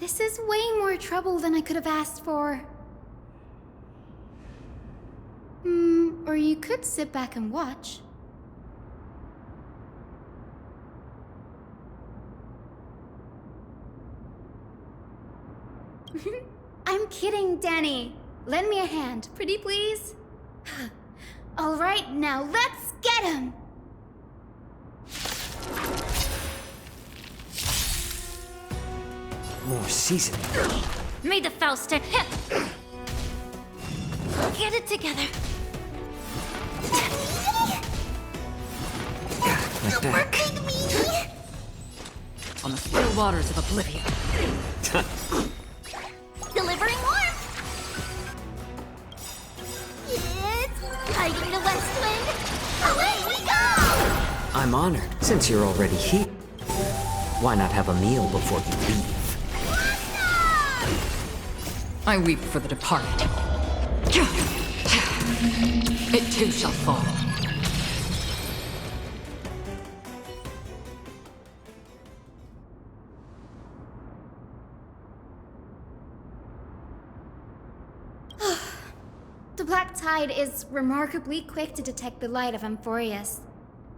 This is way more trouble than I could have asked for. Or you could sit back and watch. I'm kidding, Danny. Lend me a hand, pretty please? All right, now let's get him! More seasoning. May the Faust hit him! Get it together. Like that. On the still waters of oblivion. Delivering warmth! It's lighting the west wind! Away we go! I'm honored, since you're already here. Why not have a meal before you leave? I weep for the departed. It too shall fall. The Black Tide is remarkably quick to detect the light of Amphorius.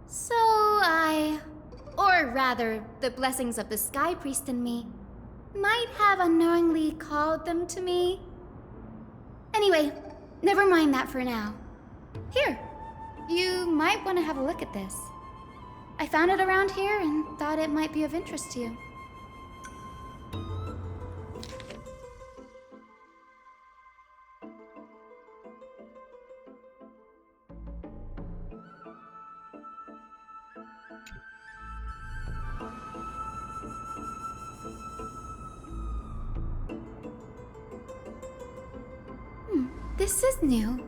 So or rather, the blessings of the Sky Priest in me, might have unknowingly called them to me. Anyway, never mind that for now. Here, you might want to have a look at this. I found it around here and thought it might be of interest to you. This is new.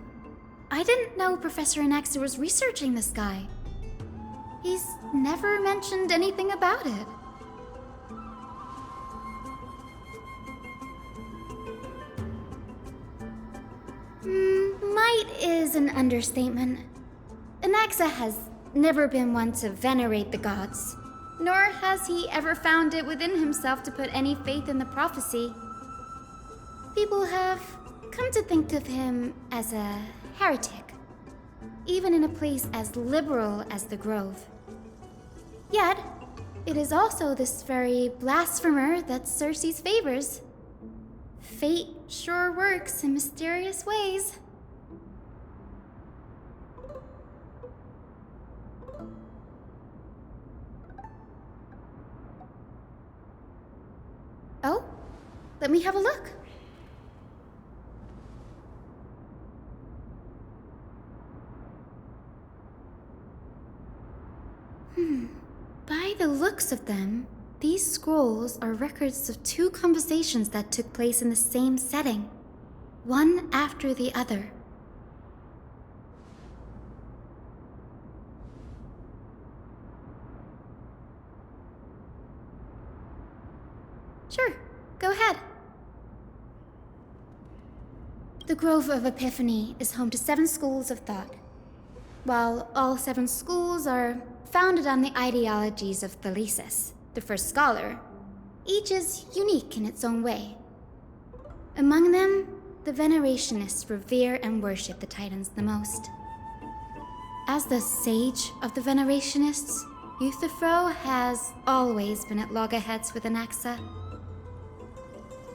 I didn't know Professor Anaxa was researching the sky. He's never mentioned anything about it. Might is an understatement. Anaxa has never been one to venerate the gods, nor has he ever found it within himself to put any faith in the prophecy. People have come to think of him as a heretic, even in a place as liberal as the Grove. Yet, it is also this very blasphemer that Circe's favors. Fate sure works in mysterious ways. Oh, let me have a look. By the looks of them, these scrolls are records of two conversations that took place in the same setting, one after the other. Sure, go ahead. The Grove of Epiphany is home to 7 schools of thought. While all 7 schools are founded on the ideologies of Thanatos, the first scholar, each is unique in its own way. Among them, the Venerationists revere and worship the Titans the most. As the sage of the Venerationists, Euthyphro has always been at loggerheads with Anaxa.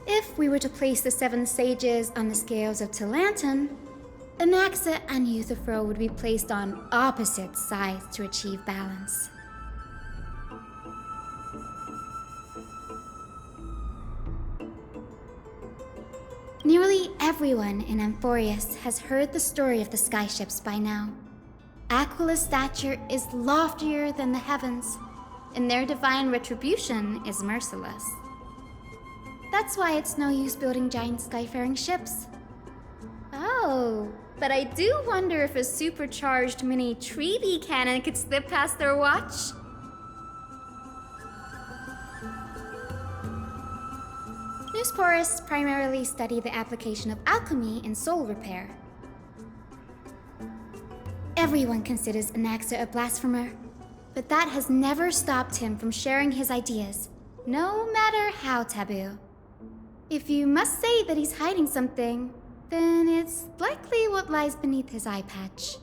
If we were to place the 7 sages on the scales of Talanton, Anaxa and Euthyphro would be placed on opposite sides to achieve balance. Nearly everyone in Amphorius has heard the story of the skyships by now. Aquila's stature is loftier than the heavens, and their divine retribution is merciless. That's why it's no use building giant skyfaring ships. Oh, but I do wonder if a supercharged mini treaty cannon could slip past their watch. Newsporists primarily study the application of alchemy in soul repair. Everyone considers Anaxa a blasphemer, but that has never stopped him from sharing his ideas, no matter how taboo. If you must say that he's hiding something, then it's likely what lies beneath his eye patch.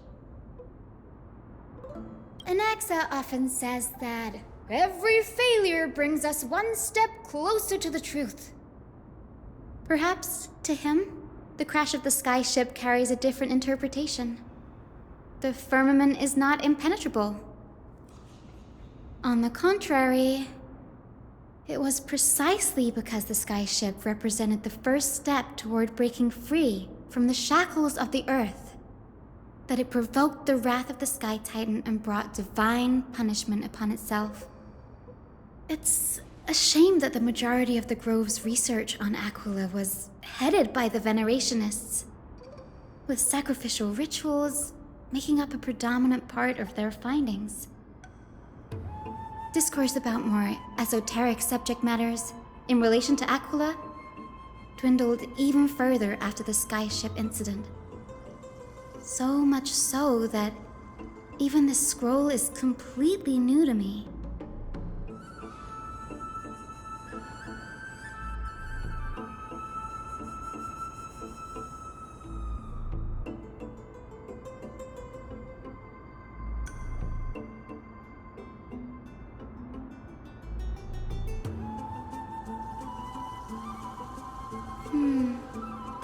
Anaxa often says that every failure brings us one step closer to the truth. Perhaps, to him, the crash of the skyship carries a different interpretation. The firmament is not impenetrable. On the contrary, it was precisely because the skyship represented the first step toward breaking free from the shackles of the Earth that it provoked the wrath of the Sky Titan and brought divine punishment upon itself. It's a shame that the majority of the Grove's research on Aquila was headed by the Venerationists, with sacrificial rituals making up a predominant part of their findings. Discourse about more esoteric subject matters in relation to Aquila dwindled even further after the skyship incident. So much so that even this scroll is completely new to me.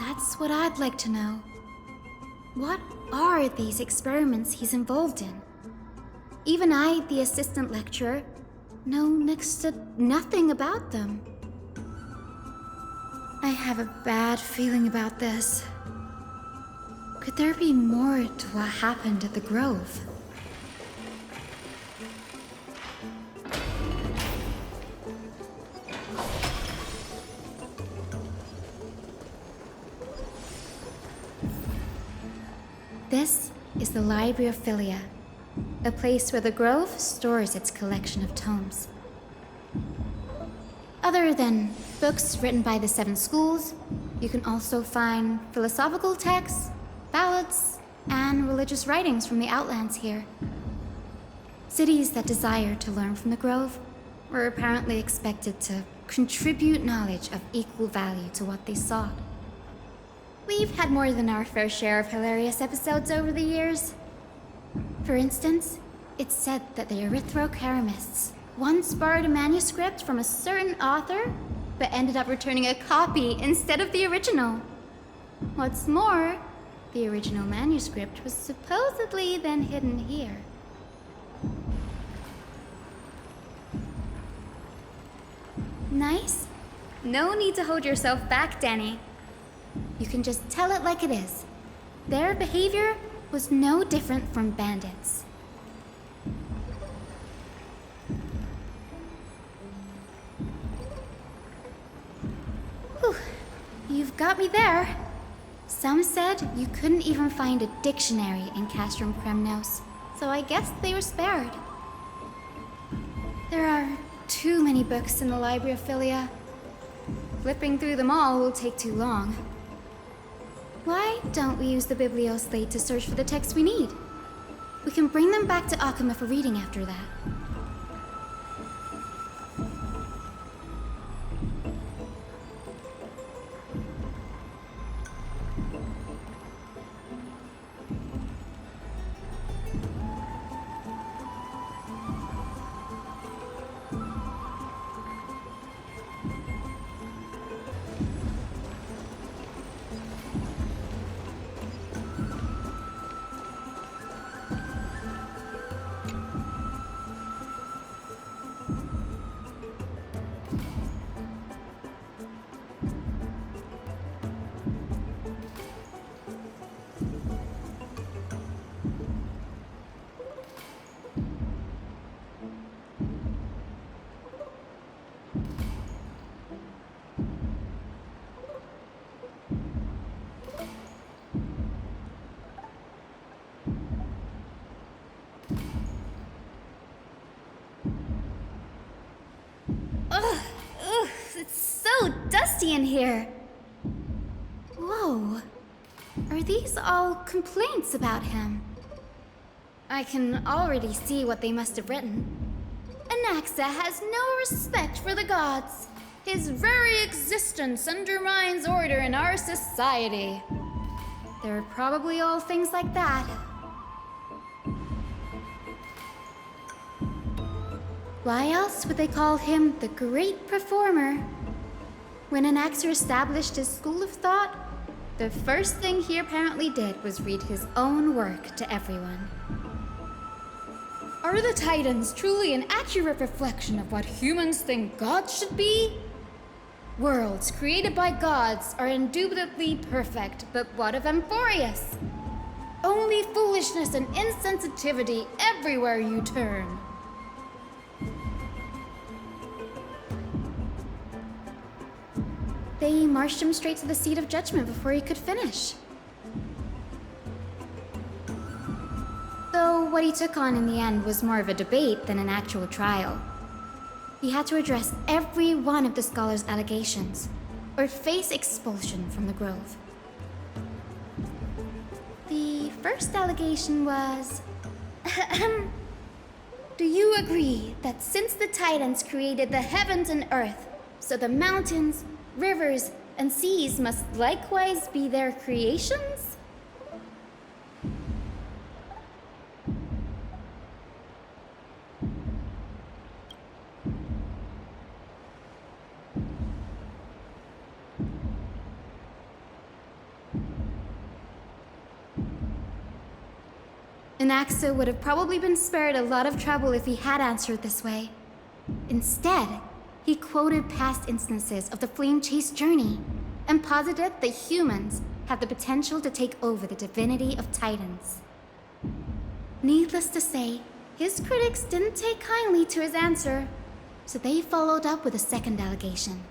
That's what I'd like to know. What are these experiments he's involved in? Even I, the assistant lecturer, know next to nothing about them. I have a bad feeling about this. Could there be more to what happened at the Grove? This is the Library of Philia, a place where the Grove stores its collection of tomes. Other than books written by the 7 schools, you can also find philosophical texts, ballads, and religious writings from the Outlands here. Cities that desire to learn from the Grove were apparently expected to contribute knowledge of equal value to what they sought. We've had more than our fair share of hilarious episodes over the years. For instance, it's said that the Erythrocheramists once borrowed a manuscript from a certain author, but ended up returning a copy instead of the original. What's more, the original manuscript was supposedly then hidden here. Nice? No need to hold yourself back, Danny. You can just tell it like it is. Their behavior was no different from bandits. Whew, you've got me there. Some said you couldn't even find a dictionary in Castrum Kremnos, so I guess they were spared. There are too many books in the Library of Philia. Flipping through them all will take too long. Why don't we use the biblioslate to search for the texts we need? We can bring them back to Akuma for reading after that. It's so dusty in here. Whoa. Are these all complaints about him? I can already see what they must have written. Anaxa has no respect for the gods. His very existence undermines order in our society. They're probably all things like that. Why else would they call him the Great Performer? When Anaxer established his school of thought, the first thing he apparently did was read his own work to everyone. Are the Titans truly an accurate reflection of what humans think gods should be? Worlds created by gods are indubitably perfect, but what of Amphorius? Only foolishness and insensitivity everywhere you turn. They marched him straight to the seat of judgment before he could finish. Though what he took on in the end was more of a debate than an actual trial. He had to address every one of the scholar's allegations, or face expulsion from the Grove. The first allegation was... Do you agree that since the Titans created the heavens and earth, so the mountains, rivers, and seas must likewise be their creations? Anaxa would have probably been spared a lot of trouble if he had answered this way. Instead, he quoted past instances of the Flame Chase journey and posited that humans have the potential to take over the divinity of Titans. Needless to say, his critics didn't take kindly to his answer, so they followed up with a second allegation.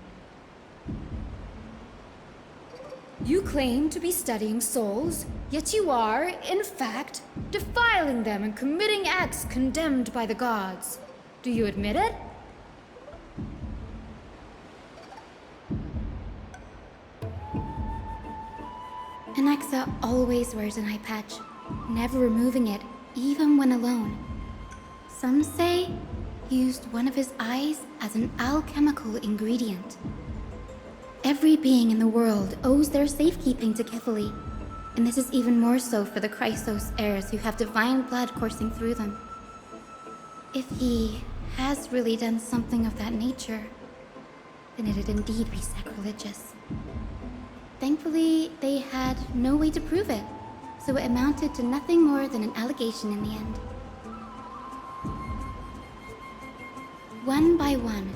You claim to be studying souls, yet you are, in fact, defiling them and committing acts condemned by the gods. Do you admit it? Anaxa always wears an eye patch, never removing it, even when alone. Some say he used one of his eyes as an alchemical ingredient. Every being in the world owes their safekeeping to Kithily, and this is even more so for the Chrysos heirs who have divine blood coursing through them. If he has really done something of that nature, then it'd indeed be sacrilegious. Thankfully, they had no way to prove it, so it amounted to nothing more than an allegation in the end. One by one,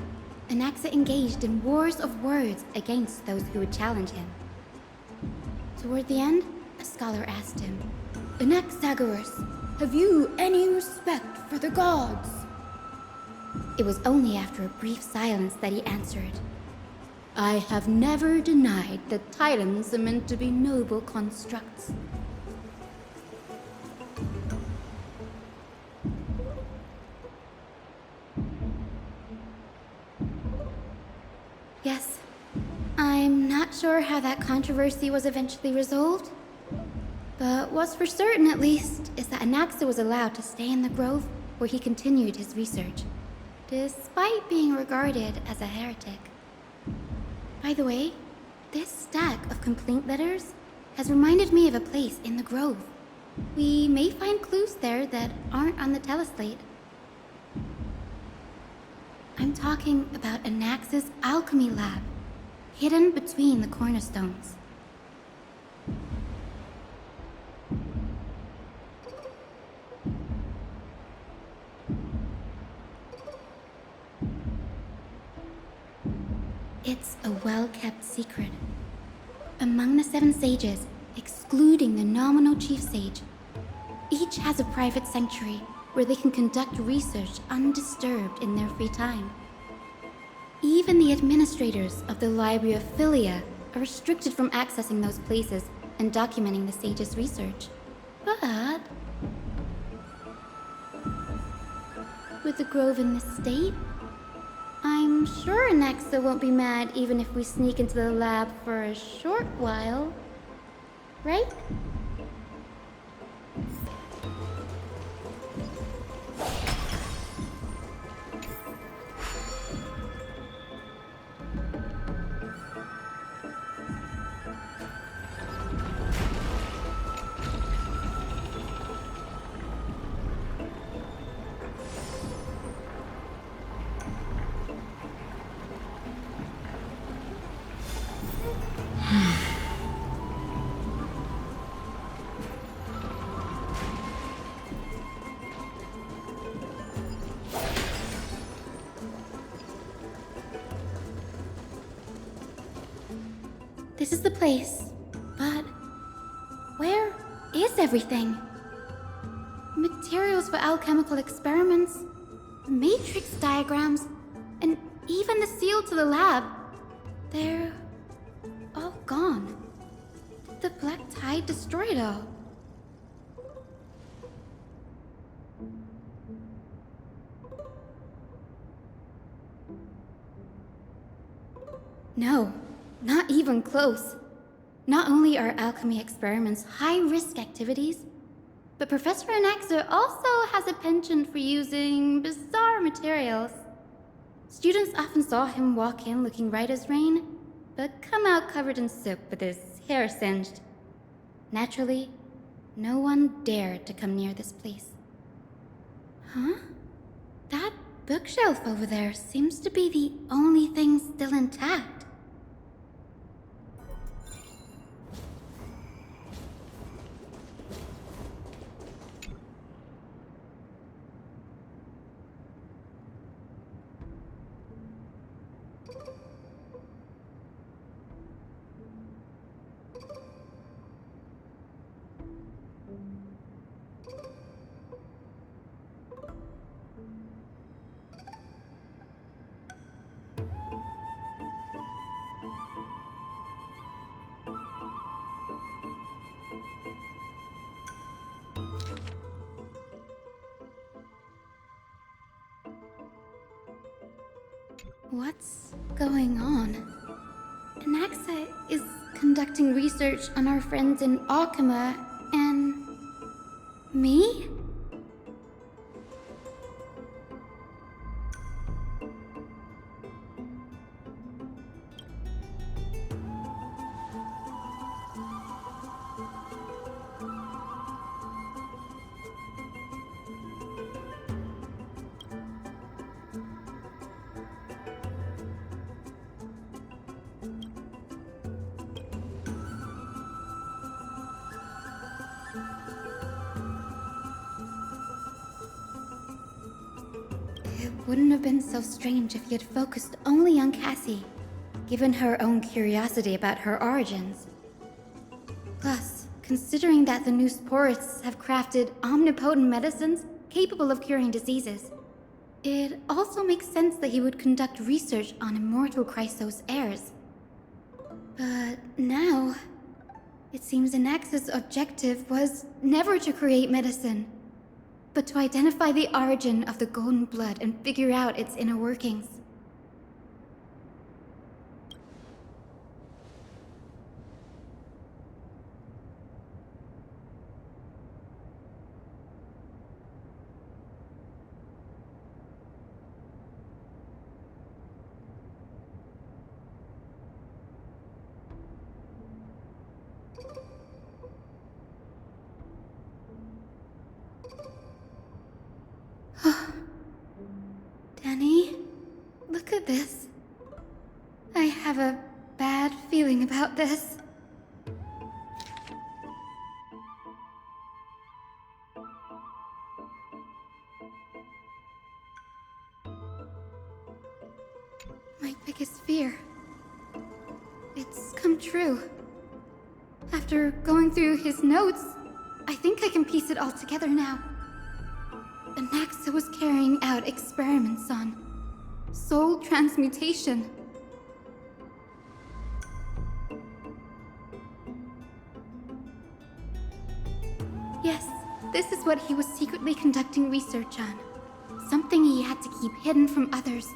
Anaxa engaged in wars of words against those who would challenge him. Toward the end, a scholar asked him, Anaxagoras, have you any respect for the gods? It was only after a brief silence that he answered, I have never denied that Titans are meant to be noble constructs. Yes, I'm not sure how that controversy was eventually resolved, but what's for certain at least is that Anaxa was allowed to stay in the grove where he continued his research, despite being regarded as a heretic. By the way, this stack of complaint letters has reminded me of a place in the grove. We may find clues there that aren't on the teleslate. I'm talking about Anaxa's alchemy lab, hidden between the cornerstones. It's a well-kept secret. Among the 7 sages, excluding the nominal chief sage, each has a private sanctuary where they can conduct research undisturbed in their free time. Even the administrators of the Library of Philia are restricted from accessing those places and documenting the sage's research. But with the grove in this state, I'm sure Anaxa won't be mad even if we sneak into the lab for a short while, right? this is the place, but where is everything? Materials for alchemical experiments, matrix diagrams, and even the seal to the lab. They're all gone. The black tide destroyed it all. No, not even close. Not only are alchemy experiments high-risk activities, but Professor Anaxa also has a penchant for using bizarre materials. Students often saw him walk in looking right as rain, but come out covered in soot with his hair singed. Naturally, no one dared to come near this place. Huh? That bookshelf over there seems to be the only thing still intact. What's going on? Anaxa is conducting research on our friends in Alchema and... me? It wouldn't have been so strange if he had focused only on Cassie, given her own curiosity about her origins. Plus, considering that the new sporists have crafted omnipotent medicines capable of curing diseases, it also makes sense that he would conduct research on immortal Chrysos heirs. But now, it seems Anaxa's objective was never to create medicine, but to identify the origin of the golden blood and figure out its inner workings. Danny, look at this. I have a bad feeling about this. My biggest fear. It's come true. After going through his notes, I think I can piece it all together now. Anaxa was carrying out experiments on soul transmutation. Yes, this is what he was secretly conducting research on. Something he had to keep hidden from others.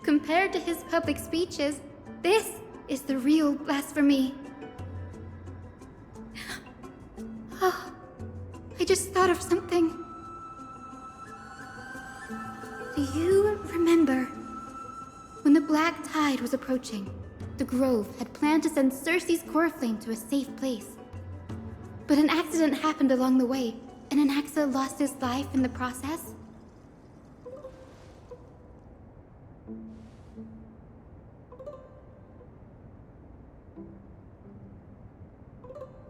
Compared to his public speeches, this is the real blasphemy. Oh, I just thought of something. Do you remember when the black tide was approaching? The Grove had planned to send Circe's core flame to a safe place. But an accident happened along the way, and Anaxa lost his life in the process.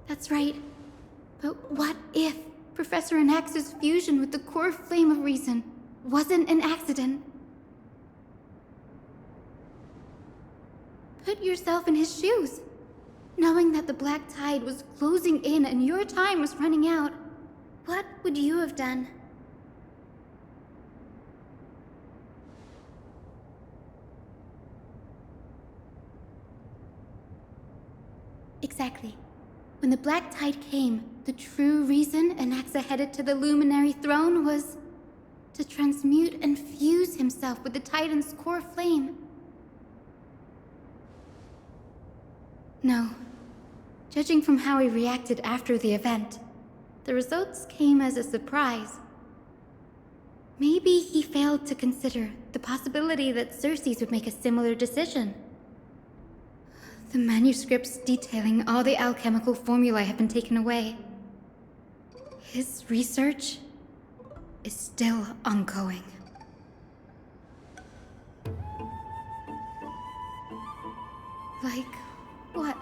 That's right. But what if Professor Anaxa's fusion with the core flame of reason wasn't an accident? Put yourself in his shoes. Knowing that the black tide was closing in and your time was running out, what would you have done? Exactly. When the black tide came, the true reason Anaxa headed to the Luminary Throne was to transmute and fuse himself with the Titan's core flame. No. Judging from how he reacted after the event, the results came as a surprise. Maybe he failed to consider the possibility that Xerxes would make a similar decision. The manuscripts detailing all the alchemical formulae have been taken away. His research is still ongoing. Like what?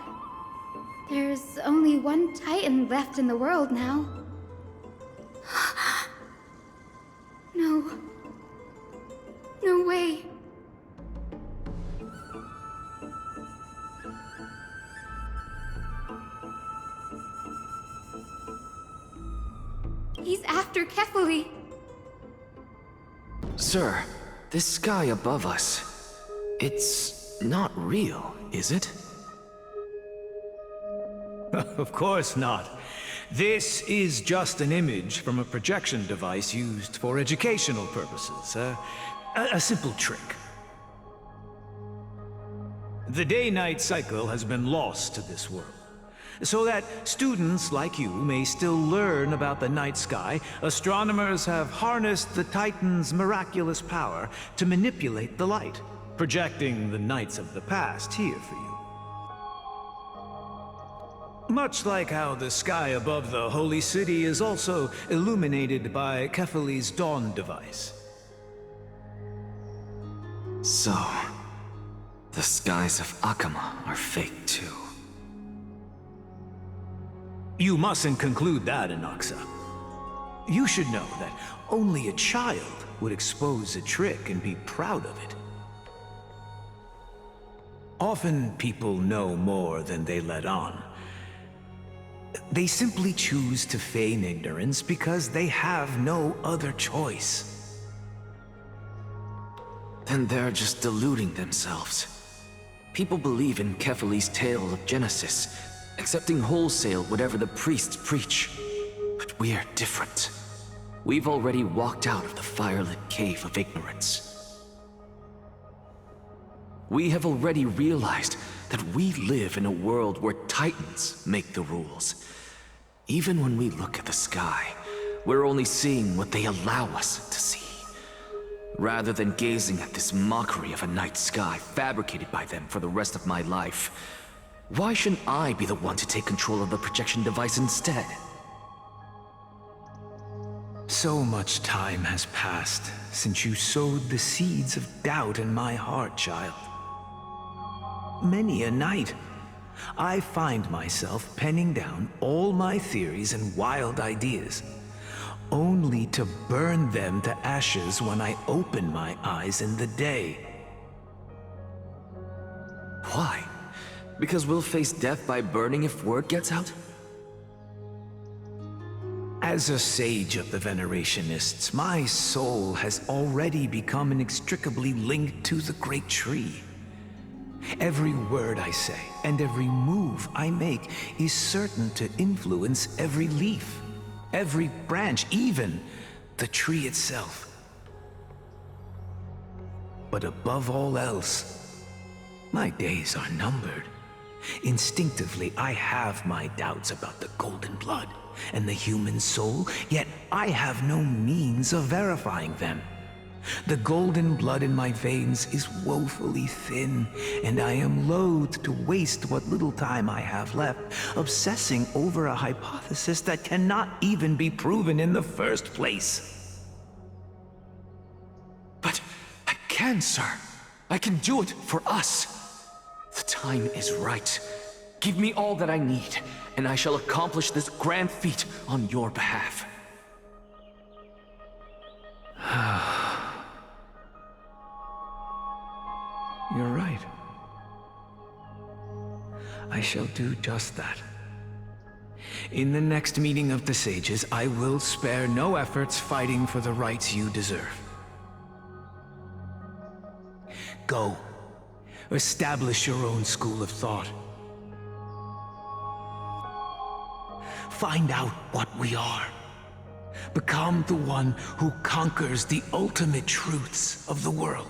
There's only one Titan left in the world now. No. No way. He's after Kefali. Sir, this sky above us, it's not real, is it? Of course not. This is just an image from a projection device used for educational purposes. A simple trick. The day-night cycle has been lost to this world. So that students like you may still learn about the night sky, astronomers have harnessed the Titan's miraculous power to manipulate the light, projecting the nights of the past here for you. Much like how the sky above the Holy City is also illuminated by Kefali's dawn device. So, the skies of Akama are fake too. You mustn't conclude that, Anaxa. You should know that only a child would expose a trick and be proud of it. Often people know more than they let on. They simply choose to feign ignorance because they have no other choice. Then they're just deluding themselves. People believe in Kefali's tale of Genesis, accepting wholesale whatever the priests preach. But we're different. We've already walked out of the firelit cave of ignorance. We have already realized that we live in a world where Titans make the rules. Even when we look at the sky, we're only seeing what they allow us to see. Rather than gazing at this mockery of a night sky fabricated by them for the rest of my life, why shouldn't I be the one to take control of the projection device instead? So much time has passed since you sowed the seeds of doubt in my heart, child. Many a night, I find myself penning down all my theories and wild ideas, only to burn them to ashes when I open my eyes in the day. Why? Because we'll face death by burning if word gets out? As a sage of the Venerationists, my soul has already become inextricably linked to the great tree. Every word I say and every move I make is certain to influence every leaf, every branch, even the tree itself. But above all else, my days are numbered. Instinctively, I have my doubts about the golden blood and the human soul, yet I have no means of verifying them. The golden blood in my veins is woefully thin, and I am loath to waste what little time I have left obsessing over a hypothesis that cannot even be proven in the first place. But I can, sir. I can do it for us. The time is right. Give me all that I need, and I shall accomplish this grand feat on your behalf. You're right. I shall do just that. In the next meeting of the sages, I will spare no efforts fighting for the rights you deserve. Go. Establish your own school of thought. Find out what we are. Become the one who conquers the ultimate truths of the world.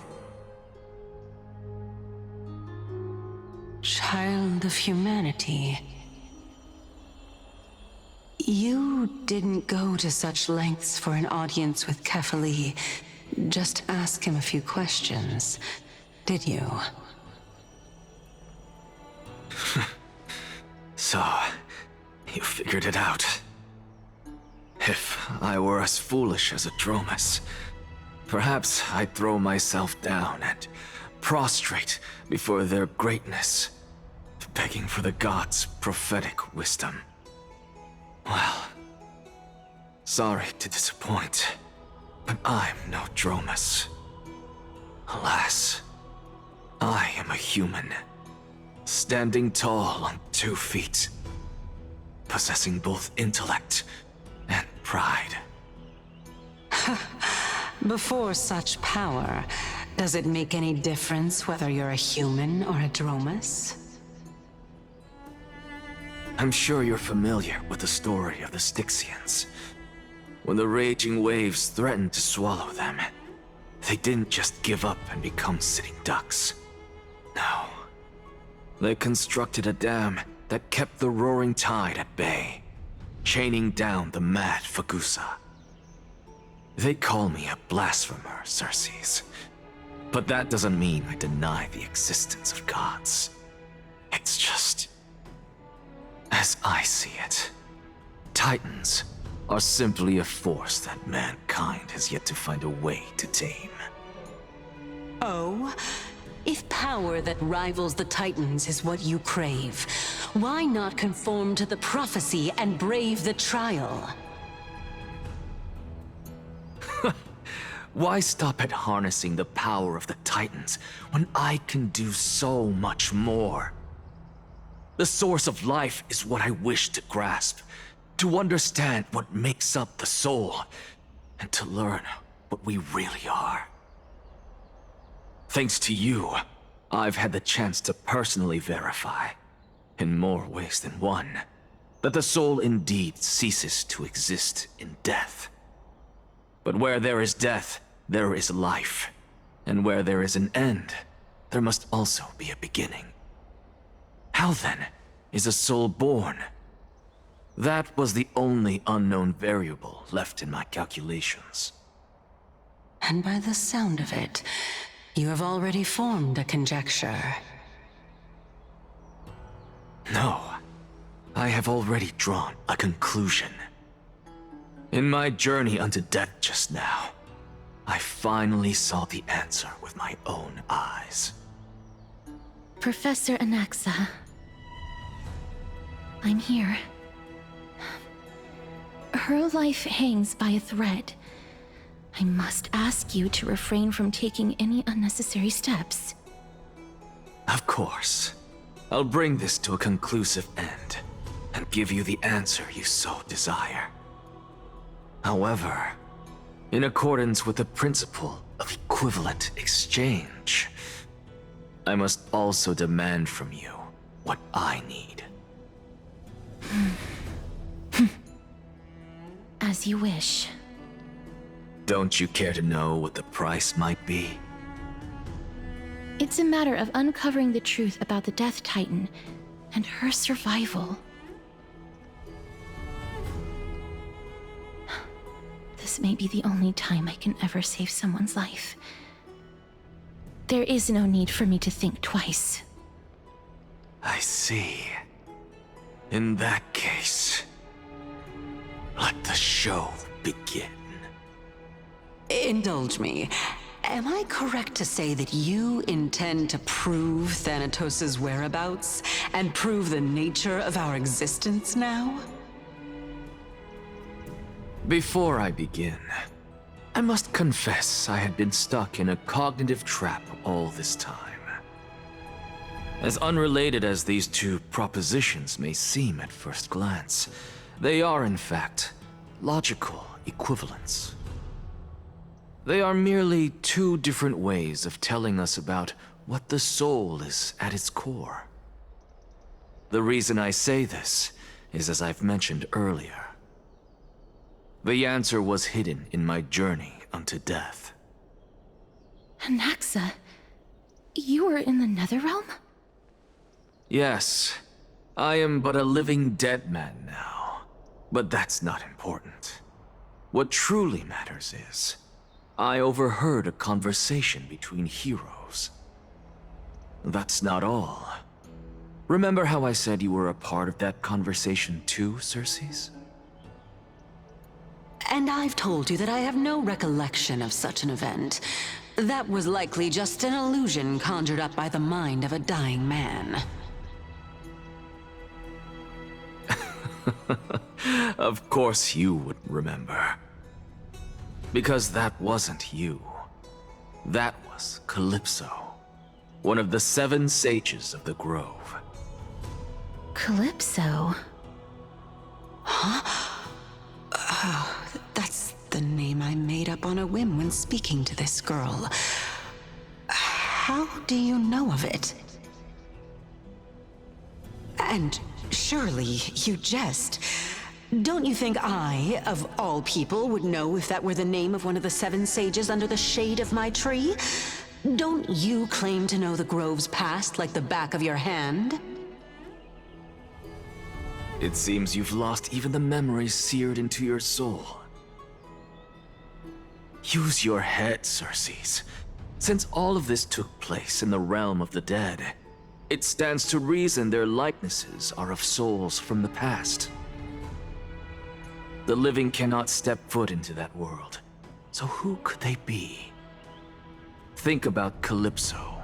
Child of humanity. You didn't go to such lengths for an audience with Kefali. Just ask him a few questions, did you? So, you figured it out. If I were as foolish as a Dromus, perhaps I'd throw myself down and prostrate before their greatness, begging for the gods' prophetic wisdom. Well, sorry to disappoint, but I'm no Dromus. Alas, I am a human, standing tall on 2 feet, possessing both intellect and pride. Before such power, does it make any difference whether you're a human or a Dromus? I'm sure you're familiar with the story of the Styxians. When the raging waves threatened to swallow them, they didn't just give up and become sitting ducks. No. They constructed a dam that kept the roaring tide at bay, chaining down the mad Fagusa. They call me a blasphemer, Circes. But that doesn't mean I deny the existence of gods. It's just, as I see it, Titans are simply a force that mankind has yet to find a way to tame. Oh? If power that rivals the Titans is what you crave, why not conform to the prophecy and brave the trial? Why stop at harnessing the power of the Titans when I can do so much more? The source of life is what I wish to grasp, to understand what makes up the soul, and to learn what we really are. Thanks to you, I've had the chance to personally verify, in more ways than one, that the soul indeed ceases to exist in death. But where there is death, there is life. And where there is an end, there must also be a beginning. How then is a soul born? That was the only unknown variable left in my calculations. And by the sound of it, you have already formed a conjecture. No, I have already drawn a conclusion. In my journey unto death just now, I finally saw the answer with my own eyes. Professor Anaxa, I'm here. Her life hangs by a thread. I must ask you to refrain from taking any unnecessary steps. Of course. I'll bring this to a conclusive end, and give you the answer you so desire. However, in accordance with the principle of equivalent exchange, I must also demand from you what I need. As you wish. Don't you care to know what the price might be? It's a matter of uncovering the truth about the Death Titan and her survival. This may be the only time I can ever save someone's life. There is no need for me to think twice. I see. In that case, let the show begin. Indulge me. Am I correct to say that you intend to prove Thanatos' whereabouts and prove the nature of our existence now? Before I begin, I must confess I had been stuck in a cognitive trap all this time. As unrelated as these two propositions may seem at first glance, they are in fact logical equivalents. They are merely two different ways of telling us about what the soul is at its core. The reason I say this is as I've mentioned earlier. The answer was hidden in my journey unto death. Anaxa, you were in the Netherrealm? Yes, I am but a living dead man now, but that's not important. What truly matters is, I overheard a conversation between heroes. That's not all. Remember how I said you were a part of that conversation too, Circes? And I've told you that I have no recollection of such an event. That was likely just an illusion conjured up by the mind of a dying man. Of course you would remember. Because that wasn't you. That was Calypso, one of the 7 sages of the Grove. Calypso? Oh, that's the name I made up on a whim when speaking to this girl. How do you know of it? And surely you jest. Don't you think I, of all people, would know if that were the name of one of the 7 sages under the shade of my tree? Don't you claim to know the Grove's past like the back of your hand? It seems you've lost even the memories seared into your soul. Use your head, Circes. Since all of this took place in the realm of the dead, it stands to reason their likenesses are of souls from the past. The living cannot step foot into that world, so who could they be? Think about Calypso.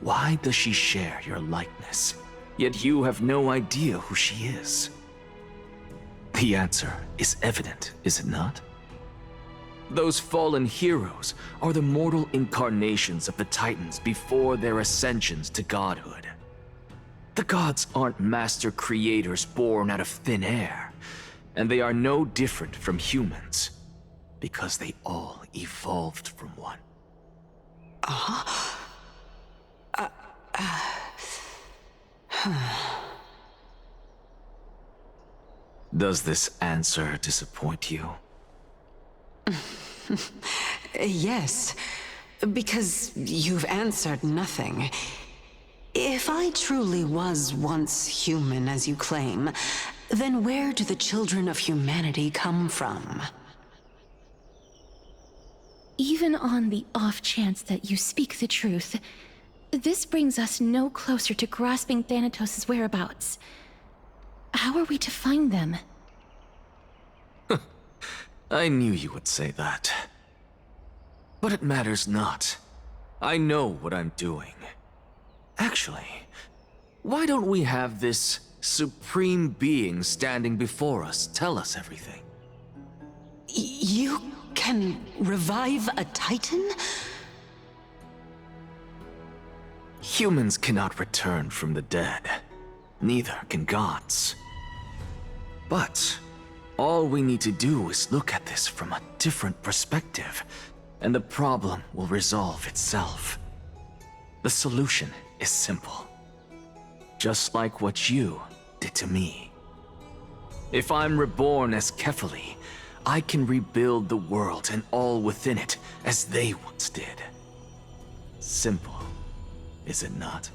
Why does she share your likeness? Yet you have no idea who she is. The answer is evident, is it not? Those fallen heroes are the mortal incarnations of the Titans before their ascensions to godhood. The gods aren't master creators born out of thin air, and they are no different from humans, because they all evolved from one. Does this answer disappoint you? Yes, because you've answered nothing. If I truly was once human, as you claim, then where do the children of humanity come from? Even on the off chance that you speak the truth, this brings us no closer to grasping Thanatos' whereabouts. How are we to find them? I knew you would say that. But it matters not. I know what I'm doing. Actually, why don't we have this supreme being standing before us tell us everything? You can revive a Titan? Humans cannot return from the dead. Neither can gods. But all we need to do is look at this from a different perspective, and the problem will resolve itself. The solution is simple. Just like what you did to me. If I'm reborn as Kefali, I can rebuild the world and all within it as they once did. Simple, is it not?